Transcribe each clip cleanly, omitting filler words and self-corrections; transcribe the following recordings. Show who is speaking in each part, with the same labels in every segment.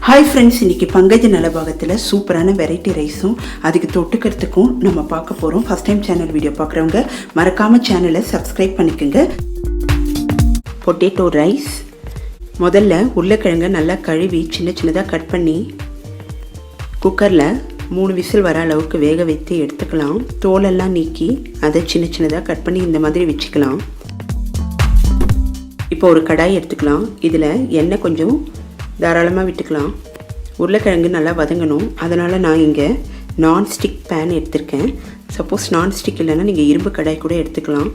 Speaker 1: Hi friends, இன்றைக்கி பங்கஜ நலபாகத்தில் சூப்பரான variety ரைஸும் அதுக்கு தொட்டுக்கிறதுக்கும் நம்ம பார்க்க போகிறோம். ஃபஸ்ட் டைம் சேனல் வீடியோ பார்க்குறவங்க மறக்காமல் சேனலை சப்ஸ்கிரைப் பண்ணிக்கோங்க. Potato rice. முதல்ல உருளைக்கிழங்கை நல்லா கழுவி சின்ன சின்னதாக கட் பண்ணி குக்கரில் 3 விசில் வர அளவுக்கு வேக வைத்து எடுத்துக்கலாம். தோலெல்லாம் நீக்கி அதை சின்ன சின்னதாக கட் பண்ணி இந்த மாதிரி வச்சுக்கலாம். இப்போ ஒரு கடாய் எடுத்துக்கலாம். இதில் எண்ணெய் கொஞ்சம் தாராளமாக விட்டுக்கலாம். உருளைக்கிழங்கு நல்லா வதங்கணும். அதனால் நான் இங்கே நான்ஸ்டிக் பேன் எடுத்திருக்கேன். சப்போஸ் நான்ஸ்டிக் இல்லைன்னா நீங்கள் இரும்பு கடாய் கூட எடுத்துக்கலாம்.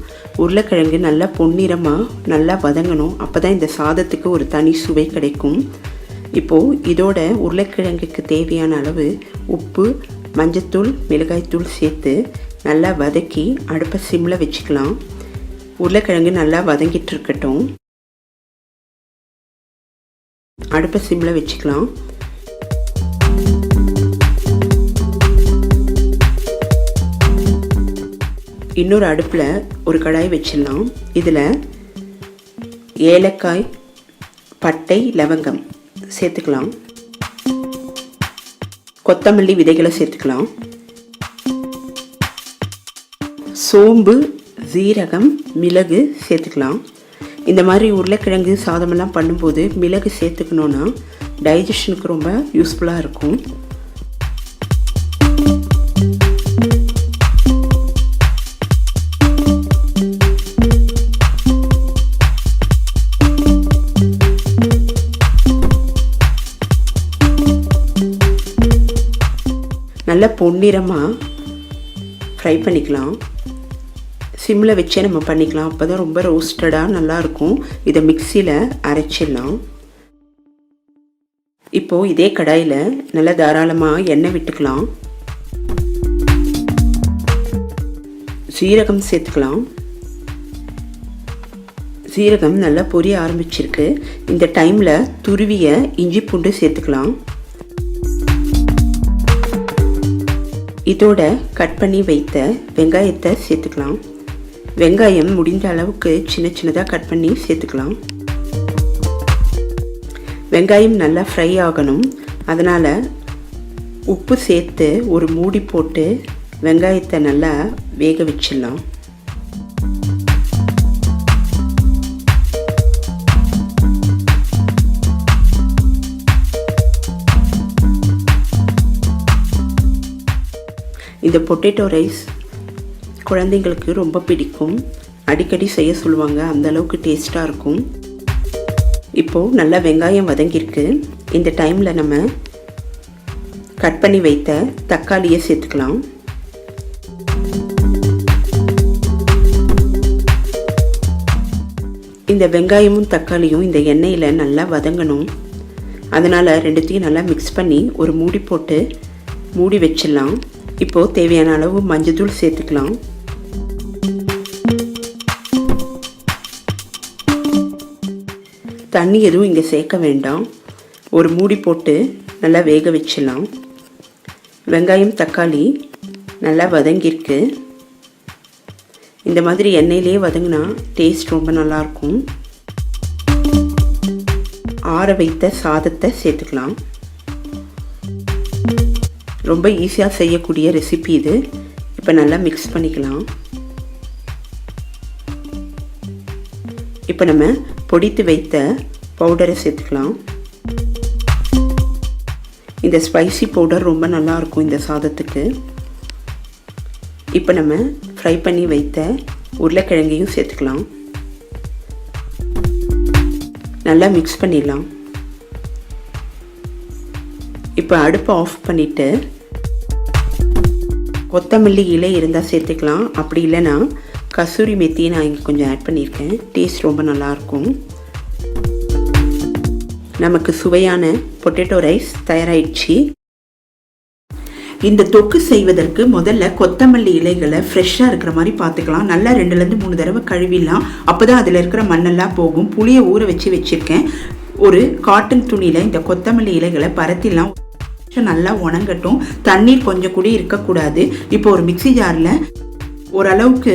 Speaker 1: உருளைக்கிழங்கு நல்லா பொன்னிறமாக நல்லா வதங்கணும். அப்போ தான் இந்த சாதத்துக்கு ஒரு தனி சுவை கிடைக்கும். இப்போது இதோட உருளைக்கிழங்குக்கு தேவையான அளவு உப்பு, மஞ்சத்தூள், மிளகாய்த்தூள் சேர்த்து நல்லா வதக்கி அடுப்பை சிம்மில் வச்சுக்கலாம். உருளைக்கிழங்கு நல்லா வதங்கிட்டு இருக்கட்டும். அடுப்பை சிம்மில் வச்சுக்கலாம். இன்னொரு அடுப்பில் ஒரு கடாய் வச்சிடலாம். இதில் ஏலக்காய், பட்டை, லவங்கம் சேர்த்துக்கலாம். கொத்தமல்லி விதைகளை சேர்த்துக்கலாம். சோம்பு, சீரகம், மிளகு சேர்த்துக்கலாம். இந்த மாதிரி உருளைக்கிழங்கு சாதமெல்லாம் பண்ணும்போது மிளகு சேர்த்துக்கணுன்னா டைஜஷனுக்கு ரொம்ப யூஸ்ஃபுல்லாக இருக்கும். நல்ல பொன்னிறமாக ஃப்ரை பண்ணிக்கலாம். சிம்மில் வச்சே நம்ம பண்ணிக்கலாம். அப்போ தான் ரொம்ப ரோஸ்டடாக நல்லாயிருக்கும். இதை மிக்சியில் அரைச்சிடலாம். இப்போது இதே கடாயில் நல்லா தாராளமாக எண்ணெய் விட்டுக்கலாம். சீரகம் சேர்த்துக்கலாம். சீரகம் நல்லா பொரிய ஆரம்பிச்சிருக்கு. இந்த டைமில் துருவிய இஞ்சி பூண்டு சேர்த்துக்கலாம். இதோட கட் பண்ணி வைத்த வெங்காயத்தை சேர்த்துக்கலாம். வெங்காயம் முடிந்த அளவுக்கு சின்ன சின்னதாக கட் பண்ணி சேர்த்துக்கலாம். வெங்காயம் நல்லா ஃப்ரை ஆகணும். அதனால் உப்பு சேர்த்து ஒரு மூடி போட்டு வெங்காயத்தை நல்லா வேக வச்சிடலாம். இந்த பொட்டேட்டோ ரைஸ் குழந்தைங்களுக்கு ரொம்ப பிடிக்கும். அடிக்கடி செய்ய சொல்லுவாங்க. அந்தளவுக்கு டேஸ்ட்டாக இருக்கும். இப்போது நல்லா வெங்காயம் வதங்கியிருக்கு. இந்த டைமில் நம்ம கட் பண்ணி வைத்த தக்காளியை சேர்த்துக்கலாம். இந்த வெங்காயமும் தக்காளியும் இந்த எண்ணெயில் நல்லா வதங்கணும். அதனால் ரெண்டுத்தையும் நல்லா மிக்ஸ் பண்ணி ஒரு மூடி போட்டு மூடி வச்சிடலாம். இப்போது தேவையான அளவு மஞ்சத்தூள் சேர்த்துக்கலாம். தண்ணி எதுவும் இங்கே சேர்க்க வேண்டாம். ஒரு மூடி போட்டு நல்லா வேக வச்சிடலாம். வெங்காயம், தக்காளி நல்லா வதங்கியிருக்கு. இந்த மாதிரி எண்ணெயிலே வதங்கினா டேஸ்ட் ரொம்ப நல்லாயிருக்கும். ஆற வைத்த சாதத்தை சேர்த்துக்கலாம். ரொம்ப ஈஸியாக செய்யக்கூடிய ரெசிபி இது. இப்போ நல்லா மிக்ஸ் பண்ணிக்கலாம். இப்போ நம்ம பொடித்து வைத்த பவுடரை சேர்த்துக்கலாம். இந்த ஸ்பைசி பவுடர் ரொம்ப நல்லாயிருக்கும் இந்த சாதத்துக்கு. இப்போ நம்ம ஃப்ரை பண்ணி வைத்த உருளைக்கிழங்கையும் சேர்த்துக்கலாம். நல்லா மிக்ஸ் பண்ணிடலாம். இப்போ அடுப்பை ஆஃப் பண்ணிவிட்டு கொத்தமல்லி இலை இருந்தால் சேர்த்துக்கலாம். அப்படி இல்லைன்னா கசூரி மெத்தியை நான் இங்கே கொஞ்சம் ஆட் பண்ணியிருக்கேன். டேஸ்ட் ரொம்ப நல்லாயிருக்கும். நமக்கு சுவையான பொட்டேட்டோ ரைஸ் தயாராகிடுச்சு. இந்த தொக்கு செய்வதற்கு முதல்ல கொத்தமல்லி இலைகளை ஃப்ரெஷ்ஷாக இருக்கிற மாதிரி பார்த்துக்கலாம். நல்லா 2-3 தடவை கழுவிடலாம். அப்போ தான் அதில் இருக்கிற மண்ணெல்லாம் போகும். புளியை ஊற வச்சுருக்கேன். ஒரு காட்டன் துணியில் இந்த கொத்தமல்லி இலைகளை பரத்திடலாம். நல்லா உணங்கட்டும். தண்ணீர் கொஞ்சம் கூட இருக்கக்கூடாது. இப்போ ஒரு மிக்சி ஜாரில் ஓரளவுக்கு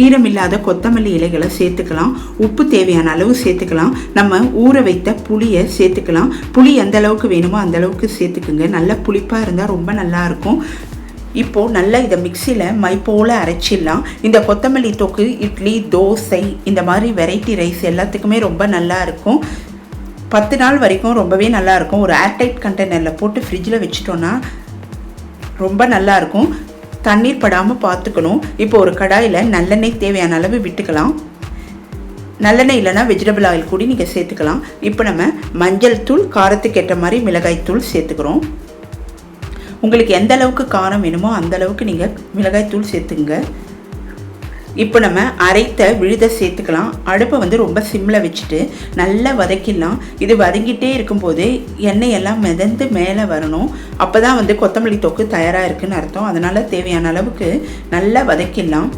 Speaker 1: ஈரமில்லாத கொத்தமல்லி இலைகளை சேர்த்துக்கலாம். உப்பு தேவையான அளவு சேர்த்துக்கலாம். நம்ம ஊற வைத்த புளியை சேர்த்துக்கலாம். புளி எந்த அளவுக்கு வேணுமோ அந்த அளவுக்கு சேர்த்துக்குங்க. நல்ல புளிப்பாக இருந்தால் ரொம்ப நல்லாயிருக்கும். இப்போது நல்லா இதை மிக்சியில் மை போல் அரைச்சிடலாம். இந்த கொத்தமல்லி தொக்கு இட்லி, தோசை, இந்த மாதிரி வெரைட்டி ரைஸ் எல்லாத்துக்குமே ரொம்ப நல்லா இருக்கும். 10 நாள் வரைக்கும் ரொம்பவே நல்லாயிருக்கும். ஒரு ஏர்டைட் கண்டெய்னரில் போட்டு ஃப்ரிட்ஜில் வச்சுட்டோன்னா ரொம்ப நல்லாயிருக்கும். தண்ணீர் படாமல் பார்த்துக்கணும். இப்போ ஒரு கடாயில் நல்லெண்ணெய் தேவையான அளவு விட்டுக்கலாம். நல்லெண்ணெய் இல்லைனா வெஜிடபிள் ஆயில் கூட நீங்கள் சேர்த்துக்கலாம். இப்போ நம்ம மஞ்சள் தூள், காரத்துக்கு ஏற்ற மாதிரி மிளகாய் தூள் சேர்த்துக்கிறோம். உங்களுக்கு எந்த அளவுக்கு காரம் வேணுமோ அந்த அளவுக்கு நீங்கள் மிளகாய் தூள் சேர்த்துங்க. இப்போ நம்ம அரைத்த விழுதை சேர்த்துக்கலாம். அடுப்பை ரொம்ப சிம்மில் வச்சுட்டு நல்லா வதக்கிடலாம். இது வதங்கிட்டே இருக்கும்போது எண்ணெய் எல்லாம் மிதந்து மேலே வரணும். அப்போ தான் கொத்தமல்லி தொக்கு தயாராக இருக்குதுன்னு அர்த்தம். அதனால் தேவையான அளவுக்கு நல்லா வதக்கிடலாம்.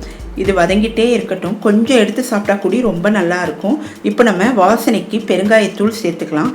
Speaker 1: இது வதங்கிட்டே இருக்கட்டும். கொஞ்சம் எடுத்து சாப்பிட்டா கூட ரொம்ப நல்லாயிருக்கும். இப்போ நம்ம வாசனைக்கு பெருங்காயத்தூள் சேர்த்துக்கலாம்.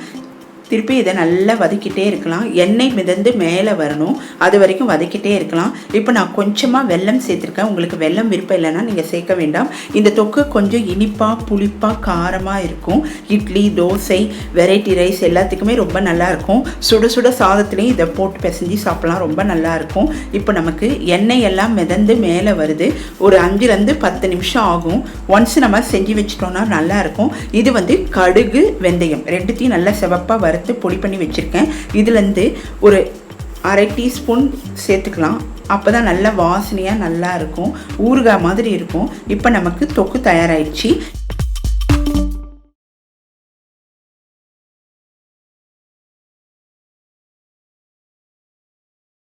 Speaker 1: திருப்பி இதை நல்லா வதக்கிட்டே இருக்கலாம். எண்ணெய் மிதந்து மேலே வரணும், அது வரைக்கும் வதக்கிட்டே இருக்கலாம். இப்போ நான் கொஞ்சமாக வெல்லம் சேர்த்துருக்கேன். உங்களுக்கு வெல்லம் விருப்பம் இல்லைன்னா நீங்கள் சேர்க்க வேண்டாம். இந்த தொக்கு கொஞ்சம் இனிப்பாக புளிப்பாக காரமாக இருக்கும். இட்லி, தோசை, வெரைட்டி ரைஸ் எல்லாத்துக்குமே ரொம்ப நல்லாயிருக்கும். சுட சுட சாதத்துலேயும் இதை போட்டு பிசைஞ்சு சாப்பிட்லாம், ரொம்ப நல்லாயிருக்கும். இப்போ நமக்கு எண்ணெய் எல்லாம் மிதந்து மேலே வருது. ஒரு 5லேருந்து 10 நிமிஷம் ஆகும். ஒன்ஸ் நம்ம செஞ்சு வச்சிட்டோன்னா நல்லாயிருக்கும். இது கடுகு, வெந்தயம் ரெண்டுத்தையும் நல்லா செவப்பாக வறுத்து பொடி பண்ணி வச்சுருக்கேன். இதுலேருந்து ஒரு 1/2 டீஸ்பூன் சேர்த்துக்கலாம். அப்போ தான் நல்ல வாசனையாக நல்லா இருக்கும். ஊறுகாய் மாதிரி இருக்கும். இப்போ நமக்கு தொக்கு தயாராகிடுச்சு.